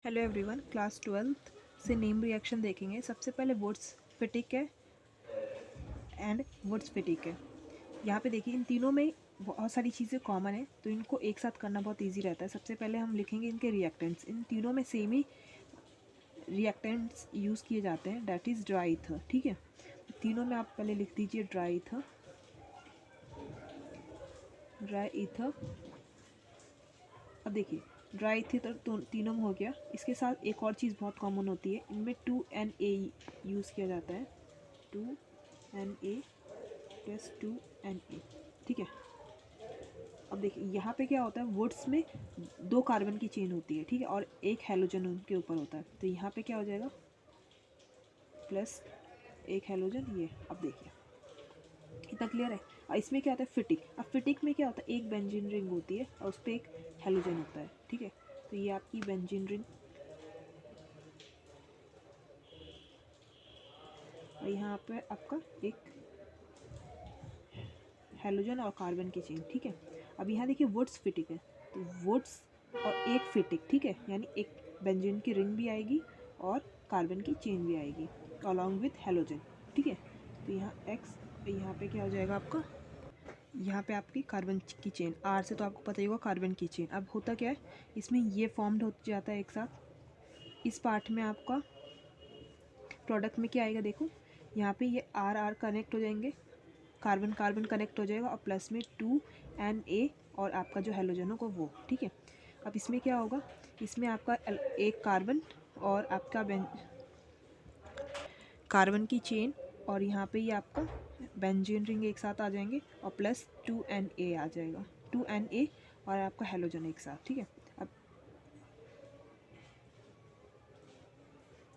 Hello everyone, class 12th से name reaction देखेंगे। सबसे पहले वुड्स फिटिक है एंड वुड्स फिटिक है। यहाँ पे देखिए इन तीनों में बहुत सारी चीज़ें कॉमन है, तो इनको एक साथ करना बहुत इजी रहता है। सबसे पहले हम लिखेंगे इनके रिएक्टेंट्स। इन तीनों में सेम ही रिएक्टेंट्स यूज़ किए जाते हैं, डैट इज़ ड्राई ईथर। ठीक है, तीनों में आप पहले लिख दीजिए ड्राई ईथर। ड्राई ईथर, अब देखिए ड्राई ईथर तो तीनों में हो गया। इसके साथ एक और चीज़ बहुत कॉमन होती है, इनमें 2Na यूज़ किया जाता है। 2Na plus 2Na। ठीक है, अब देखिए यहाँ पे क्या होता है, वुड्स में 2 कार्बन की चेन होती है। ठीक है, और एक हेलोजन उनके ऊपर होता है। तो यहाँ पे क्या हो जाएगा, प्लस एक हेलोजन ये। अब देखिए इतना क्लियर है। और इसमें क्या होता है, फिटिक। अब फिटिक में क्या होता है, एक बेंजीन रिंग होती है और उस पर एक हेलोजन होता है। ठीक है, तो ये आपकी बेंजीन रिंग और यहाँ पे आपका एक हेलोजन और कार्बन की चेन। ठीक है, अब यहाँ देखिए वुड्स फिटिक है, तो वुड्स और एक फिटिक। ठीक है, यानी एक बेंजीन की रिंग भी आएगी और कार्बन की चेन भी आएगी अलॉन्ग विथ हेलोजन। ठीक है, तो यहाँ एक्स, यहाँ पे क्या हो जाएगा आपका, यहाँ पे आपकी कार्बन की चेन आर से, तो आपको पता ही होगा कार्बन की चेन। अब होता क्या है, इसमें ये फॉर्म्ड हो जाता है एक साथ। इस पार्ट में आपका प्रोडक्ट में क्या आएगा, देखो यहाँ पे ये आर आर कनेक्ट हो जाएंगे, कार्बन कार्बन कनेक्ट हो जाएगा और प्लस में 2Na और आपका जो हेलोजन होगा वो। ठीक है, अब इसमें क्या होगा, इसमें आपका एक कार्बन और आपका कार्बन की चेन और यहाँ पे ये आपका बेंजीन रिंग एक साथ आ जाएंगे और प्लस 2Na आ जाएगा। 2Na और आपका हेलोजन एक साथ। ठीक है, अब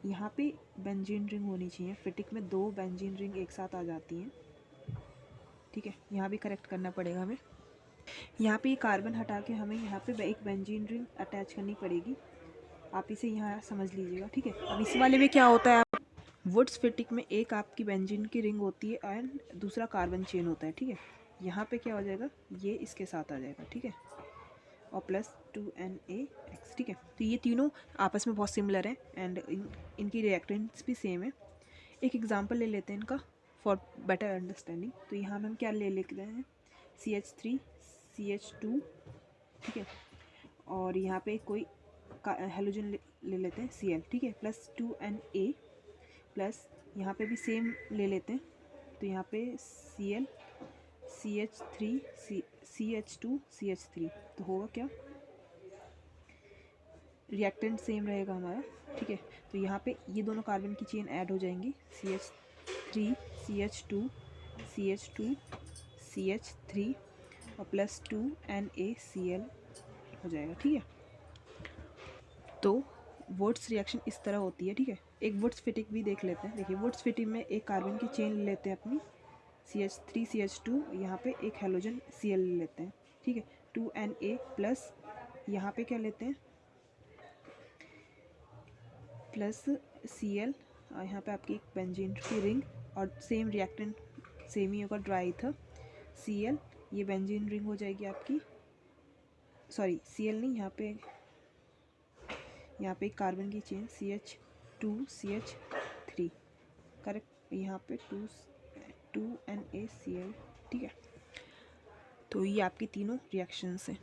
यहाँ पे बेंजीन रिंग होनी चाहिए। फिटिक में 2 बेंजीन रिंग एक साथ आ जाती हैं। ठीक है, यहाँ भी करेक्ट करना पड़ेगा हमें। यहाँ पे ये कार्बन हटा के हमें यहाँ पे एक बेंजीन रिंग अटैच करनी पड़ेगी। आप इसे यहाँ समझ लीजिएगा। ठीक है, अब इस वाले में क्या होता है, आप वुड्स फिटिक में एक आपकी बेंजीन की रिंग होती है एंड दूसरा कार्बन चेन होता है। ठीक है, यहाँ पे क्या हो जाएगा, ये इसके साथ आ जाएगा। ठीक है, और प्लस 2NaX। ठीक है, तो ये तीनों आपस में बहुत सिमिलर हैं एंड इनकी रिएक्टेंट्स भी सेम है। एक एग्जांपल ले लेते हैं इनका फॉर बेटर अंडरस्टैंडिंग। तो यहाँ में हम क्या लिख रहे हैं, CH3 CH2। ठीक है, और यहाँ पे कोई हेलोजन ले लेते हैं Cl। ठीक है, प्लस 2Na प्लस यहाँ पे भी सेम ले लेते हैं, तो यहाँ पे Cl CH3 CH2 CH3। तो होगा क्या, रिएक्टेंट सेम रहेगा हमारा। ठीक है, तो यहाँ पे ये दोनों कार्बन की चेन ऐड हो जाएंगी, CH3 CH2 CH2 CH3 और प्लस 2NaCl हो जाएगा। ठीक है, तो वुड्स रिएक्शन इस तरह होती है। ठीक है, एक वुड्स फिटिक भी देख लेते हैं। देखिए वुड्स फिटिक में एक कार्बन की चेन ले लेते हैं अपनी CH3 CH2, यहाँ पे एक हेलोजन Cl ले लेते हैं। ठीक है, 2Na प्लस यहाँ पे क्या लेते हैं, प्लस Cl, यहाँ पे आपकी एक बेंजीन की रिंग और सेम रिएक्टेंट सेम ही होगा, ड्राई ईथर। Cl, ये बेंजीन रिंग हो जाएगी आपकी, सॉरी Cl नहीं, यहाँ पे एक कार्बन की चेन CH2 CH3 करेक्ट, यहाँ पे 2NaCl। ठीक है, तो ये आपकी तीनों रिएक्शंस हैं।